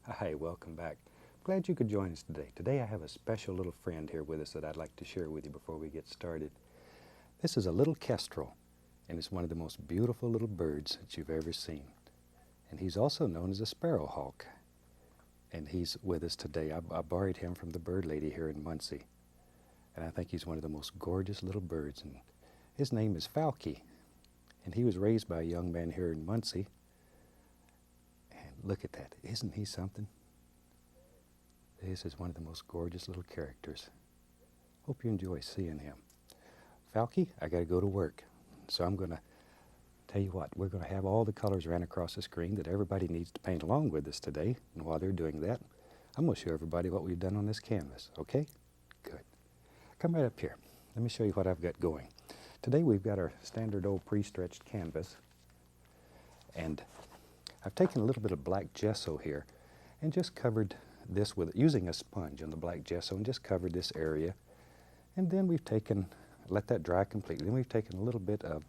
Hi, welcome back. Glad you could join us today. Today I have a special little friend here with us that I'd like to share with you before we get started. This is a little kestrel, and it's one of the most beautiful little birds that you've ever seen. And he's also known as a sparrowhawk. And he's with us today. I borrowed him from the bird lady here in Muncie. And I think he's one of the most gorgeous little birds. And his name is Falky. And he was raised by a young man here in Muncie. Look at that. Isn't he something? This is one of the most gorgeous little characters. Hope you enjoy seeing him. Falky, I got to go to work. So I'm going to tell you what, we're going to have all the colors ran across the screen that everybody needs to paint along with us today. And while they're doing that, I'm going to show everybody what we've done on this canvas, okay? Good. Come right up here. Let me show you what I've got going. Today we've got our standard old pre-stretched canvas. And I've taken a little bit of black gesso here and just covered this with using a sponge on the black gesso and just covered this area. And then we've taken, let that dry completely. Then we've taken a little bit of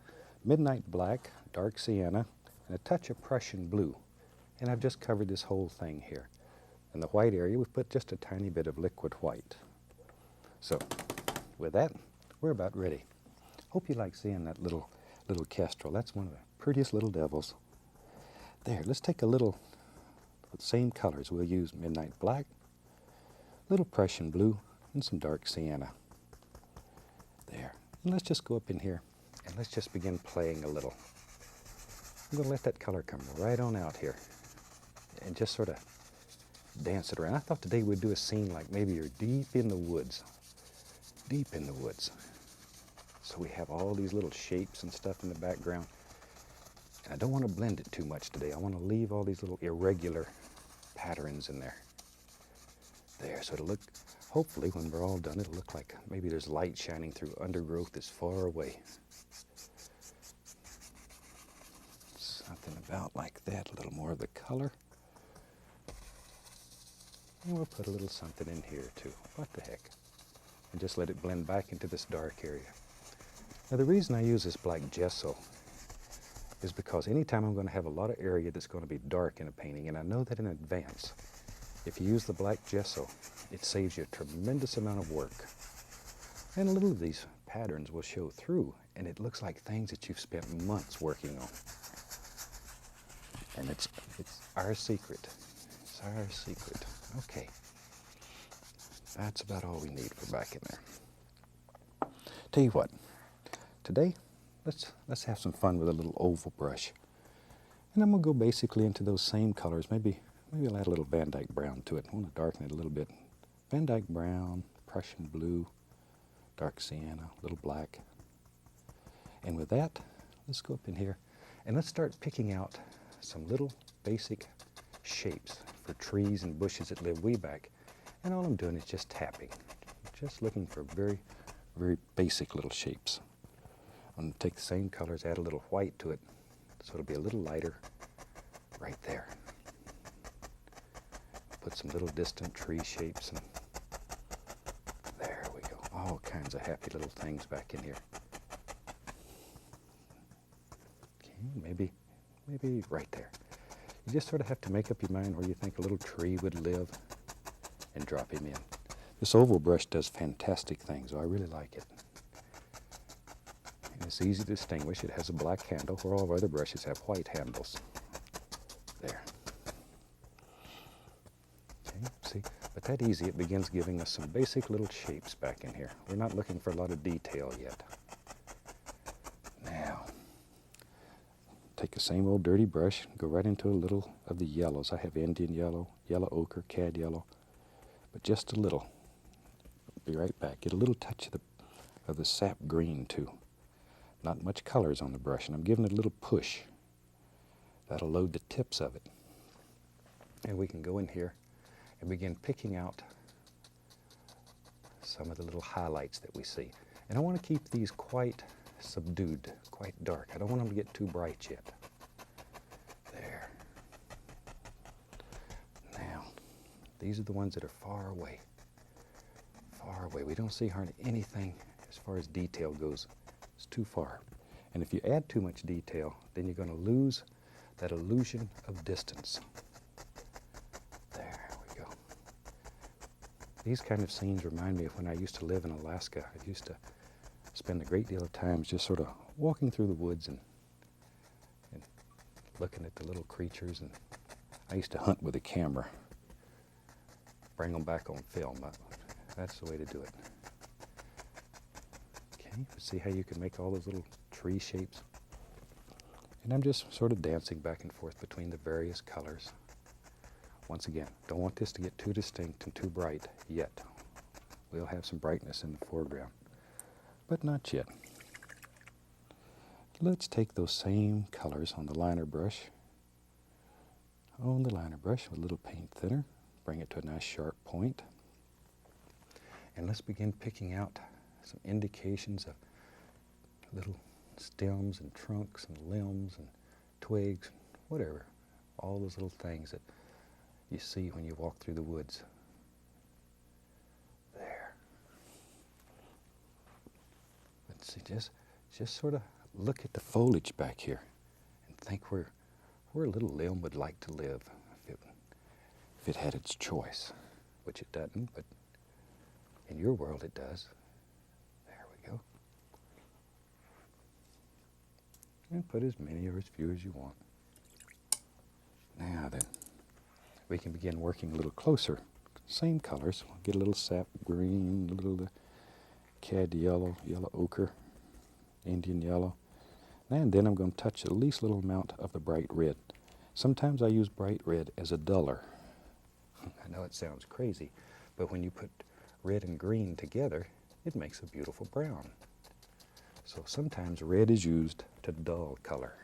midnight black, dark sienna, and a touch of Prussian blue. And I've just covered this whole thing here. In the white area, we've put just a tiny bit of liquid white. So with that, we're about ready. Hope you like seeing that little kestrel. That's one of the prettiest little devils. There, let's take a little, the same colors. We'll use midnight black, little Prussian blue, and some dark sienna. There. And let's just go up in here and let's just begin playing a little. I'm going to let that color come right on out here and just sort of dance it around. I thought today we'd do a scene like maybe you're deep in the woods. Deep in the woods. So we have all these little shapes and stuff in the background. And I don't want to blend it too much today. I want to leave all these little irregular patterns in there. There, so it'll look, hopefully when we're all done, it'll look like maybe there's light shining through undergrowth that's far away. Something about like that, a little more of the color. And we'll put a little something in here too. What the heck? And just let it blend back into this dark area. Now the reason I use this black gesso is because anytime I'm going to have a lot of area that's going to be dark in a painting, and I know that in advance, if you use the black gesso, it saves you a tremendous amount of work. And a little of these patterns will show through, and it looks like things that you've spent months working on. And it's our secret. It's our secret. Okay. That's about all we need for back in there. Tell you what, today, let's have some fun with a little oval brush. And I'm going to go basically into those same colors. Maybe I'll add a little Van Dyke brown to it. I want to darken it a little bit. Van Dyke brown, Prussian blue, dark sienna, a little black. And with that, let's go up in here and let's start picking out some little basic shapes for trees and bushes that live way back. And all I'm doing is just tapping. Just looking for very, very basic little shapes. I'm going to take the same colors, add a little white to it, so it'll be a little lighter right there. Put some little distant tree shapes, and there we go. All kinds of happy little things back in here. Okay, maybe right there. You just sort of have to make up your mind where you think a little tree would live and drop him in. This oval brush does fantastic things, so I really like it. It's easy to distinguish. It has a black handle where all of our other brushes have white handles. There. Okay, see, but that easy, it begins giving us some basic little shapes back in here. We're not looking for a lot of detail yet. Now, take the same old dirty brush, go right into a little of the yellows. I have Indian yellow, yellow ochre, cad yellow, but just a little. Be right back. Get a little touch of the sap green too. Not much colors on the brush, and I'm giving it a little push. That'll load the tips of it. And we can go in here and begin picking out some of the little highlights that we see. And I want to keep these quite subdued, quite dark. I don't want them to get too bright yet. There. Now, these are the ones that are far away. Far away. We don't see hardly anything as far as detail goes. It's too far. And if you add too much detail, then you're going to lose that illusion of distance. There. These kind of scenes remind me of when I used to live in Alaska. I used to spend a great deal of time just sort of walking through the woods and looking at the little creatures. And I used to hunt with a camera, bring them back on film. That's the way to do it. Okay, see how you can make all those little tree shapes? And I'm just sort of dancing back and forth between the various colors. Once again, don't want this to get too distinct and too bright yet. We'll have some brightness in the foreground, but not yet. Let's take those same colors on the liner brush. On the liner brush with a little paint thinner, bring it to a nice sharp point. And let's begin picking out some indications of little stems and trunks and limbs and twigs, whatever. All those little things that you see when you walk through the woods. There. Let's see, just sort of look at the foliage back here and think where a little limb would like to live if it had its choice, which it doesn't, but in your world it does. There we go. And put as many or as few as you want. Now then, we can begin working a little closer. Same colors. We'll get a little sap green, a little cad yellow, yellow ochre, Indian yellow. And then I'm going to touch at least a little amount of the bright red. Sometimes I use bright red as a duller. I know it sounds crazy, but when you put red and green together, it makes a beautiful brown. So sometimes red is used to dull color.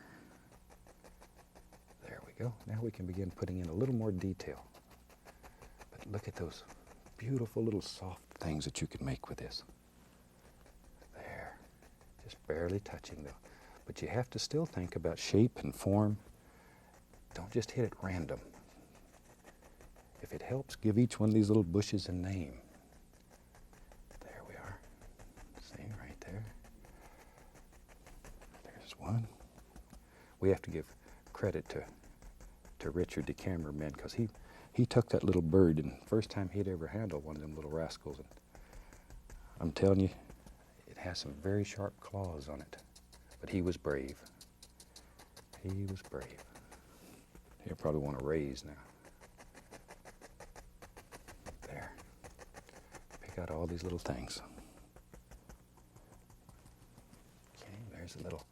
There we go. Now we can begin putting in a little more detail. But look at those beautiful little soft things that you can make with this. There. Just barely touching though. But you have to still think about shape and form. Don't just hit it random. If it helps, give each one of these little bushes a name. There we are. See, right there. There's one. We have to give credit to Richard, the cameraman, because he took that little bird, and first time he'd ever handled one of them little rascals. And I'm telling you, it has some very sharp claws on it. But he was brave. He was brave. He'll probably want to raise now. There. Pick out all these little things. Okay, there's a little.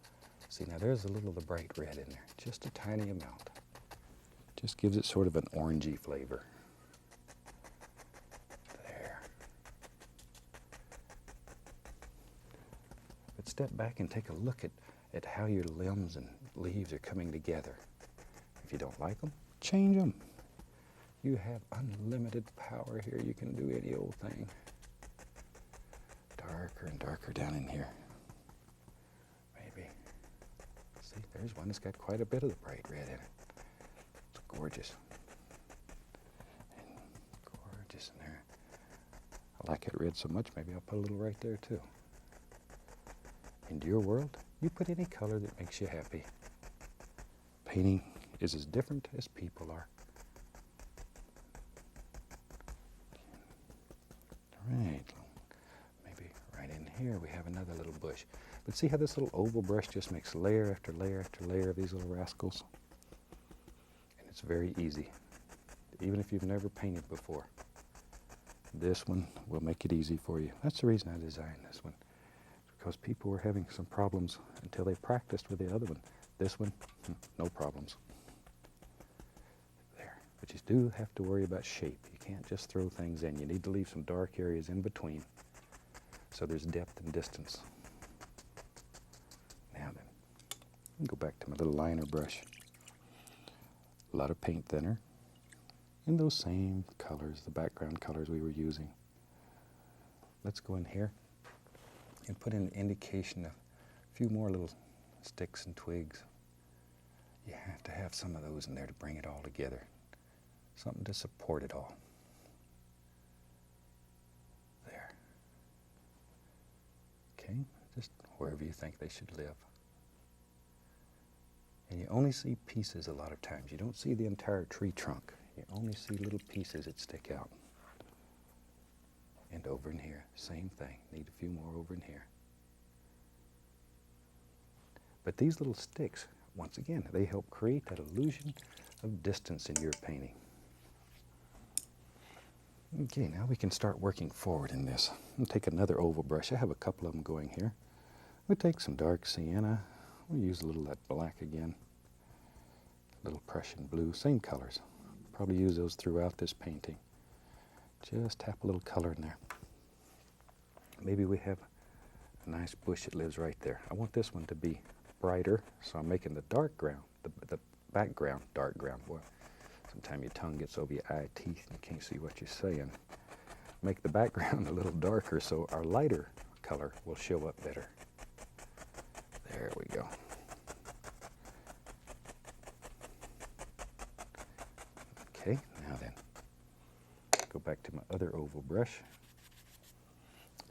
See, now there's a little of the bright red in there. Just a tiny amount. Just gives it sort of an orangey flavor. There. But step back and take a look at how your limbs and leaves are coming together. If you don't like them, change them. You have unlimited power here. You can do any old thing. Darker and darker down in here. Maybe. See, there's one that's got quite a bit of the bright red in it. It's gorgeous. And gorgeous in there. I like that red so much, maybe I'll put a little right there too. Into your world, you put any color that makes you happy. Painting is as different as people are. Right, maybe right in here we have another little bush. But see how this little oval brush just makes layer after layer after layer of these little rascals? And it's very easy, even if you've never painted before. This one will make it easy for you. That's the reason I designed this one. Because people were having some problems until they practiced with the other one. This one, no problems. There. But you do have to worry about shape. You can't just throw things in. You need to leave some dark areas in between so there's depth and distance. Now then, go back to my little liner brush. A lot of paint thinner in those same colors, the background colors we were using. Let's go in here and put in an indication of a few more little sticks and twigs. You have to have some of those in there to bring it all together. Something to support it all. There. Okay, just wherever you think they should live. And you only see pieces a lot of times. You don't see the entire tree trunk. You only see little pieces that stick out. And over in here, same thing. Need a few more over in here. But these little sticks, once again, they help create that illusion of distance in your painting. Okay, now we can start working forward in this. I'll take another oval brush. I have a couple of them going here. We'll take some dark sienna. We'll use a little of that black again. A little Prussian blue, same colors. Probably use those throughout this painting. Just tap a little color in there. Maybe we have a nice bush that lives right there. I want this one to be brighter, so I'm making the dark ground, the background dark ground. Boy, sometimes your tongue gets over your eye teeth and you can't see what you're saying. Make the background a little darker so our lighter color will show up better. There we go. Okay, now then, go back to my other oval brush.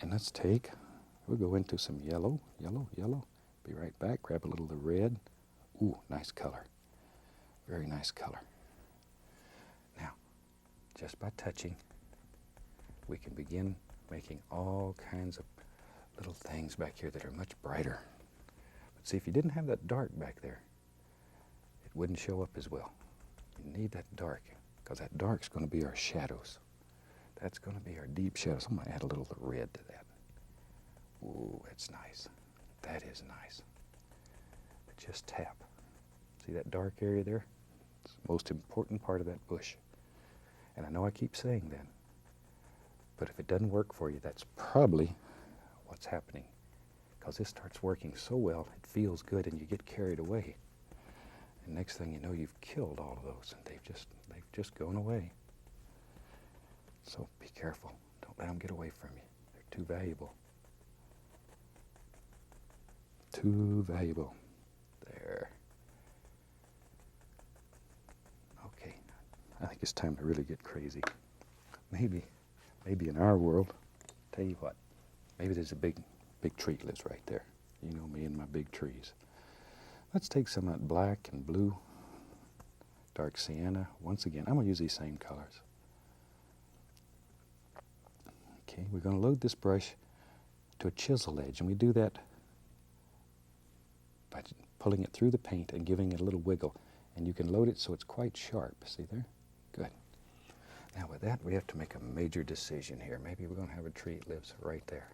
And let's take, we'll go into some yellow. Be right back, grab a little of the red. Ooh, nice color. Very nice color. Now, just by touching, we can begin making all kinds of little things back here that are much brighter. But see, if you didn't have that dark back there, it wouldn't show up as well. You need that dark, because that dark's going to be our shadows. That's going to be our deep shadows. I'm going to add a little of the red to that. Ooh, that's nice. That is nice. But just tap. See that dark area there? It's the most important part of that bush. And I know I keep saying that, but if it doesn't work for you, that's probably what's happening. Because this starts working so well, it feels good, and you get carried away. And next thing you know, you've killed all of those, and they've just gone away. So be careful. Don't let them get away from you. They're too valuable. Too valuable. There. Okay. I think it's time to really get crazy. Maybe in our world, tell you what, maybe there's a big tree that lives right there. You know me and my big trees. Let's take some of that black and blue, dark sienna. Once again, I'm going to use these same colors. Okay, we're going to load this brush to a chisel edge, and we do that by pulling it through the paint and giving it a little wiggle. And you can load it so it's quite sharp. See there? Good. Now with that, we have to make a major decision here. Maybe we're going to have a tree that lives right there.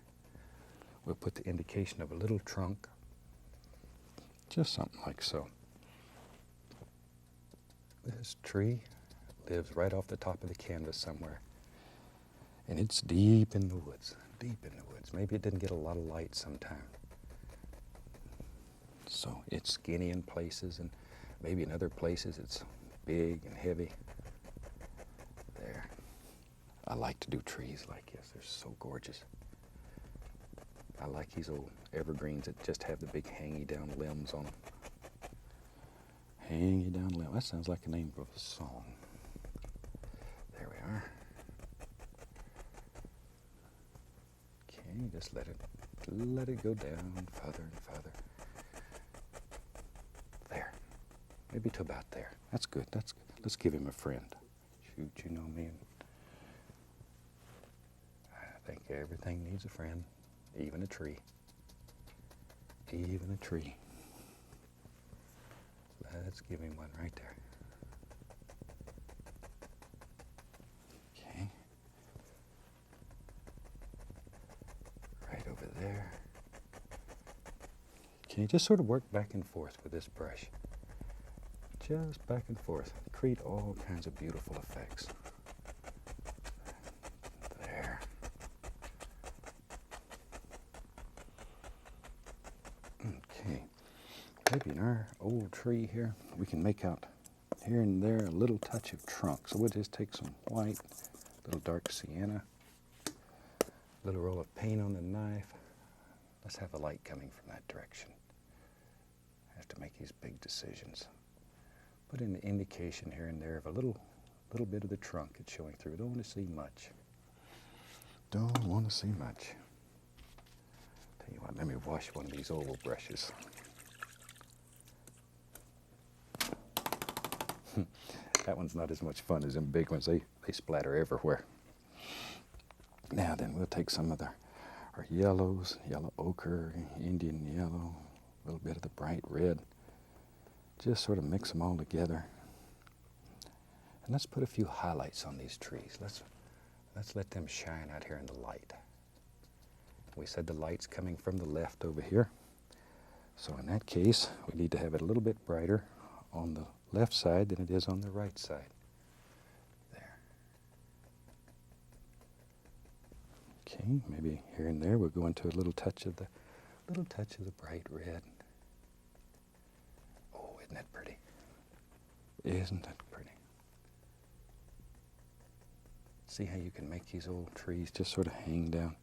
We'll put the indication of a little trunk, just something like so. This tree lives right off the top of the canvas somewhere. And it's deep in the woods, deep in the woods. Maybe it didn't get a lot of light sometime. So it's skinny in places, and maybe in other places it's big and heavy. There. I like to do trees like this. They're so gorgeous. I like these old evergreens that just have the big hangy down limbs on them. Hangy down limbs. That sounds like the name of a song. There we are. Okay, just let it go down further and further. There. Maybe to about there. That's good. That's good. Let's give him a friend. Shoot, you know me. I think everything needs a friend. Even a tree. Even a tree. Let's give him one right there. Okay. Right over there. Okay, just sort of work back and forth with this brush. Just back and forth. Create all kinds of beautiful effects. There. Okay. Maybe in our old tree here, we can make out here and there a little touch of trunk. So we'll just take some white, little dark sienna, little roll of paint on the knife. Let's have a light coming from that direction. I have to make these big decisions. Put in the indication here and there of a little bit of the trunk it's showing through. Don't want to see much. Don't want to see much. Tell you what, let me wash one of these oval brushes. That one's not as much fun as them big ones. They splatter everywhere. Now then, we'll take some of our yellows, yellow ochre, Indian yellow, a little bit of the bright red. Just sort of mix them all together. And let's put a few highlights on these trees. Let's let them shine out here in the light. We said the light's coming from the left over here. So in that case, we need to have it a little bit brighter on the left side than it is on the right side. There. Okay, maybe here and there we'll go into a little touch of the bright red. Oh, isn't that pretty? Isn't that pretty? See how you can make these old trees just sort of hang down.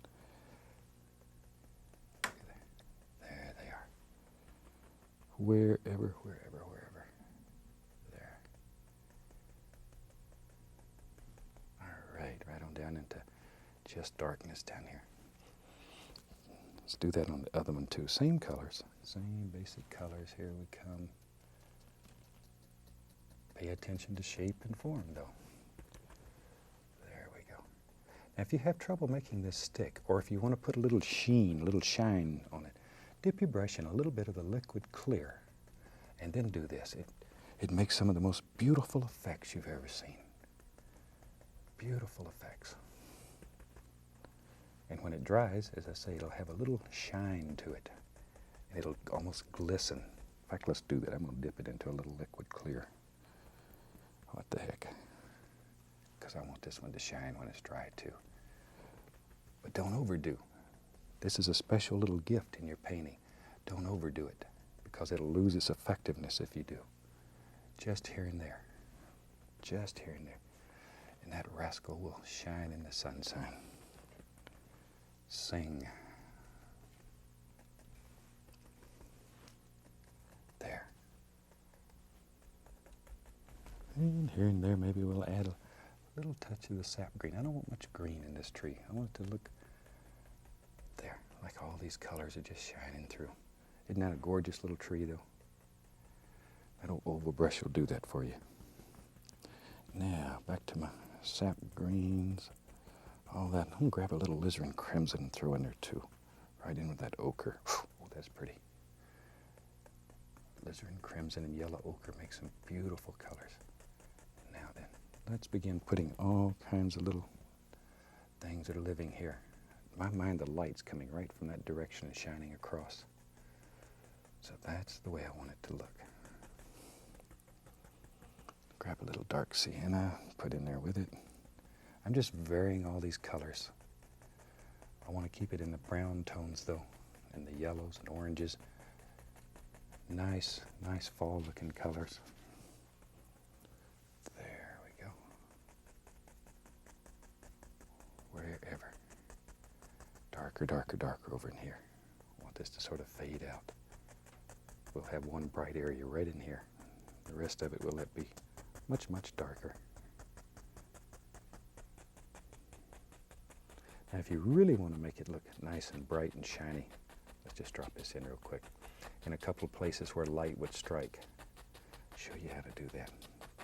There they are. Wherever. There. All right, right on down into just darkness down here. Let's do that on the other one too. Same colors, same basic colors. Here we come. Pay attention to shape and form though. There we go. Now if you have trouble making this stick, or if you want to put a little sheen, a little shine on it, dip your brush in a little bit of the liquid clear and then do this. It makes some of the most beautiful effects you've ever seen. Beautiful effects. And when it dries, as I say, it'll have a little shine to it. And it'll almost glisten. In fact, let's do that. I'm going to dip it into a little liquid clear. What the heck? Because I want this one to shine when it's dry too. But don't overdo. This is a special little gift in your painting. Don't overdo it, because it'll lose its effectiveness if you do. Just here and there. Just here and there. And that rascal will shine in the sunshine. Sing. There. And here and there maybe we'll add a little touch of the sap green. I don't want much green in this tree. I want it to look there, like all these colors are just shining through. Isn't that a gorgeous little tree though? That old oval brush will do that for you. Now, back to my sap greens. All that. I'm going to grab a little alizarin crimson and throw in there too. Right in with that ochre. Oh, that's pretty. Alizarin crimson and yellow ochre make some beautiful colors. Now then, let's begin putting all kinds of little things that are living here. In my mind, the light's coming right from that direction and shining across. So that's the way I want it to look. Grab a little dark sienna, put in there with it. I'm just varying all these colors. I want to keep it in the brown tones though, and the yellows and oranges. Nice, nice fall looking colors. There we go. Wherever. Darker, darker, darker over in here. I want this to sort of fade out. We'll have one bright area right in here. The rest of it will let be much, much darker. Now if you really want to make it look nice and bright and shiny, let's just drop this in real quick. In a couple of places where light would strike. Show you how to do that.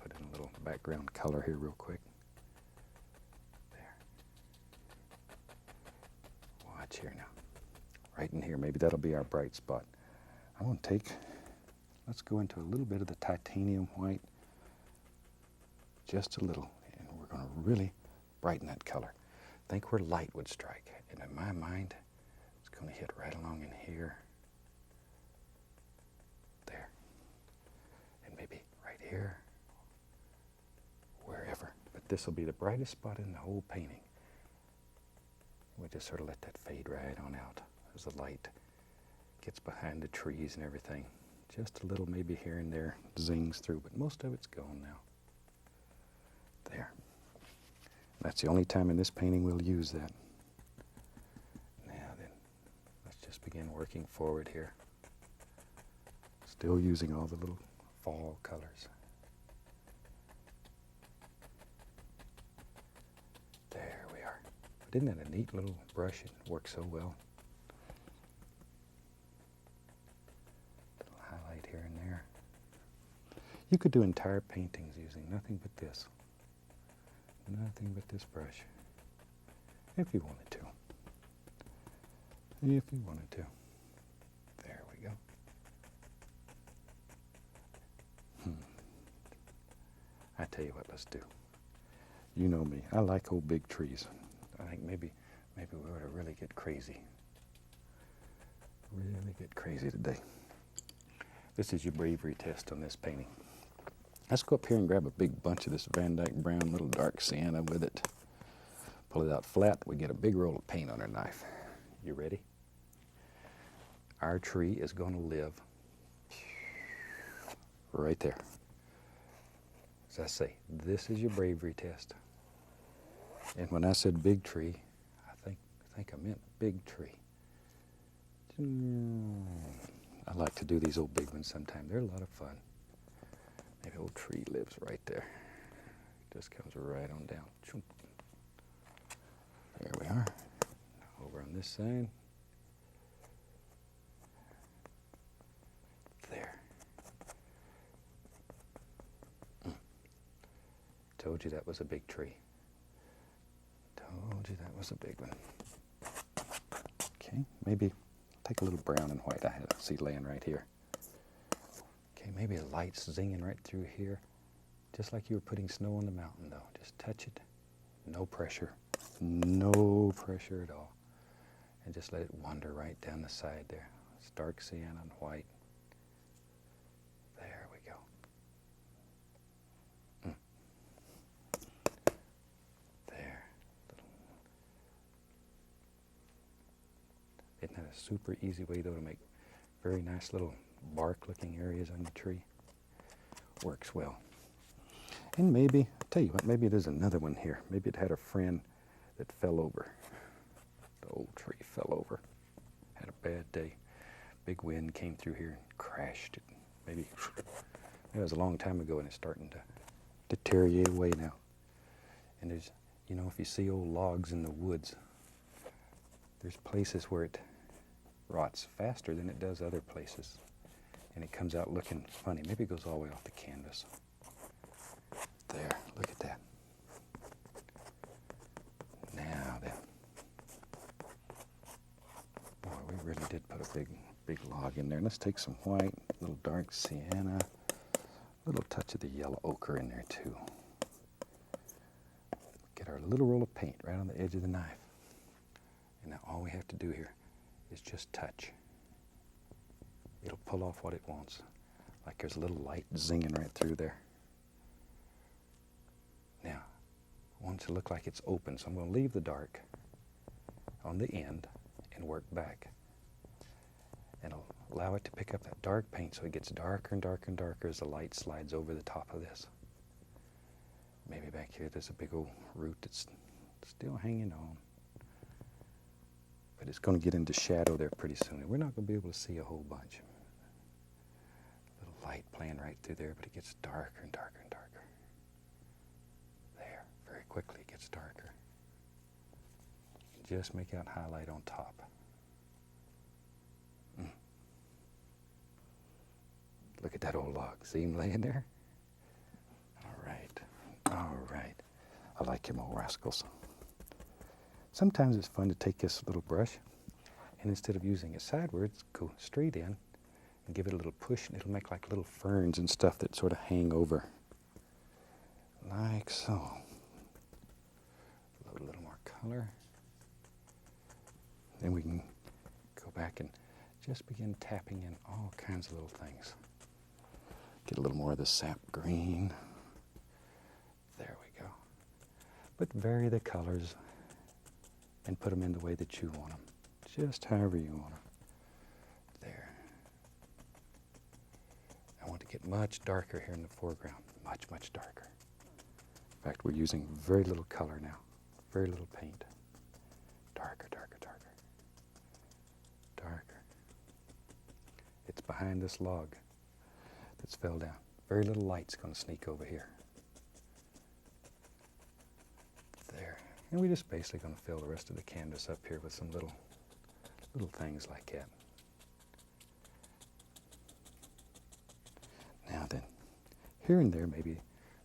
Put in a little background color here real quick. There. Watch here now. Right in here, maybe that'll be our bright spot. I'm going to let's go into a little bit of the titanium white. Just a little, and we're going to really brighten that color. Think where light would strike, and in my mind, it's going to hit right along in here. There. And maybe right here. Wherever. But this will be the brightest spot in the whole painting. We'll just sort of let that fade right on out as the light gets behind the trees and everything. Just a little maybe here and there zings through, but most of it's gone now. There. That's the only time in this painting we'll use that. Now then, let's just begin working forward here. Still using all the little fall colors. There we are. But isn't that a neat little brush? It works so well. Little highlight here and there. You could do entire paintings using nothing but this. Nothing but this brush. if you wanted to. If you wanted to. There we go. I tell you what, let's do. You know me, I like old big trees. I think maybe we ought to really get crazy. Really get crazy today. This is your bravery test on this painting. Let's go up here and grab a big bunch of this Van Dyke brown, little dark sienna with it. Pull it out flat, we get a big roll of paint on our knife. You ready? Our tree is going to live right there. As I say, this is your bravery test. And when I said big tree, I think I meant big tree. I like to do these old big ones sometime. They're a lot of fun. Maybe old tree lives right there. Just comes right on down. There we are. Over on this side. There. Told you that was a big tree. Told you that was a big one. Okay, maybe take a little brown and white I see laying right here. Okay, maybe a light's zinging right through here. Just like you were putting snow on the mountain though. Just touch it. No pressure. No pressure at all. And just let it wander right down the side there. It's dark sienna and white. There we go. There. Isn't that a super easy way though to make very nice little bark looking areas on your tree? Works well. And maybe, I'll tell you what, maybe there's another one here. Maybe it had a friend that fell over. The old tree fell over. Had a bad day. Big wind came through here and crashed it. Maybe it was a long time ago and it's starting to deteriorate away now. And there's, you know, if you see old logs in the woods, there's places where it rots faster than it does other places. And it comes out looking funny. Maybe it goes all the way off the canvas. There, look at that. Now then. Boy, we really did put a big log in there. Let's take some white, a little dark sienna, a little touch of the yellow ochre in there too. Get our little roll of paint right on the edge of the knife. And now all we have to do here is just touch. It'll pull off what it wants. Like there's a little light zinging right through there. Now, I want it to look like it's open, so I'm going to leave the dark on the end and work back. And I'll allow it to pick up that dark paint so it gets darker and darker and darker as the light slides over the top of this. Maybe back here there's a big old root that's still hanging on. But it's going to get into shadow there pretty soon. And we're not going to be able to see a whole bunch. Little light playing right through there, but it gets darker and darker and darker. There, very quickly it gets darker. Just make out highlight on top. Look at that old log. See him laying there? All right. All right. I like him, old rascals. Sometimes it's fun to take this little brush and instead of using it sideways, go straight in and give it a little push and it'll make like little ferns and stuff that sort of hang over. Like so. Load a little more color. Then we can go back and just begin tapping in all kinds of little things. Get a little more of the sap green. There we go. But vary the colors and put them in the way that you want them. Just however you want them. There. I want to get much darker here in the foreground. Much, much darker. In fact, we're using very little color now. Very little paint. Darker, darker, darker. Darker. It's behind this log that's fell down. Very little light's going to sneak over here. There. And we're just basically going to fill the rest of the canvas up here with some little things like that. Now then, here and there maybe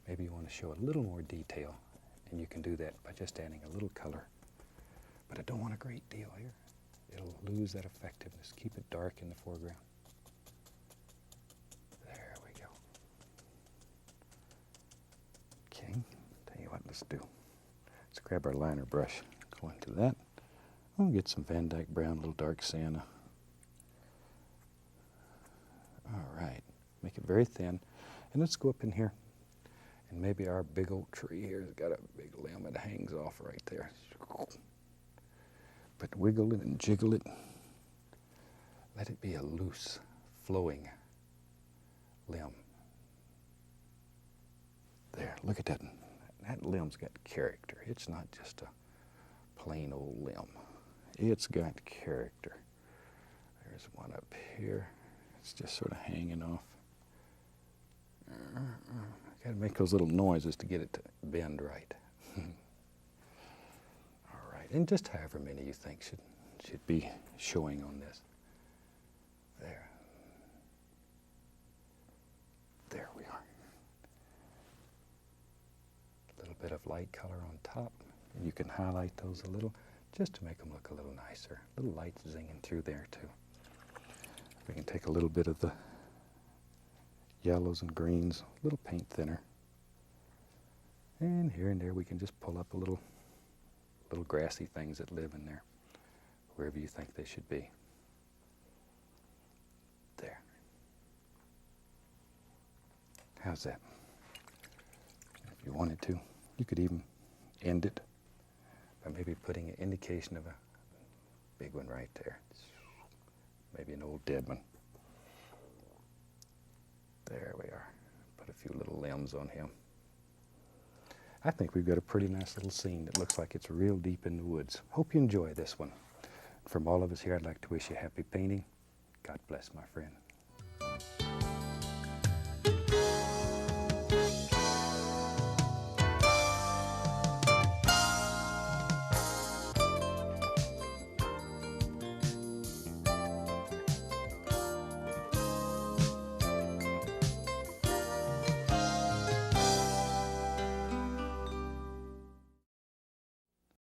you want to show a little more detail, and you can do that by just adding a little color but I don't want a great deal here. It'll lose that effectiveness. Keep it dark in the foreground. There we go. Okay, tell you what, let's do. Let's grab our liner brush, go into that. We'll get some Van Dyke Brown, a little dark sienna. All right, make it very thin. And let's go up in here. And maybe our big oak tree here has got a big limb that hangs off right there. But wiggle it and jiggle it. Let it be a loose, flowing limb. There, look at that. That limb's got character. It's not just a plain old limb. It's got character. There's one up here. It's just sort of hanging off. Got to make those little noises to get it to bend right. All right, and just however many you think should be showing on this. There. There we are. A little bit of light color on top. And you can highlight those a little just to make them look a little nicer. A little light zinging through there too. We can take a little bit of the yellows and greens, a little paint thinner. And here and there we can just pull up a little grassy things that live in there, wherever you think they should be. There. How's that? If you wanted to, you could even end it by maybe putting an indication of a big one right there. Maybe an old dead one. There we are. Put a few little limbs on him. I think we've got a pretty nice little scene that looks like it's real deep in the woods. Hope you enjoy this one. From all of us here, I'd like to wish you happy painting. God bless, my friend.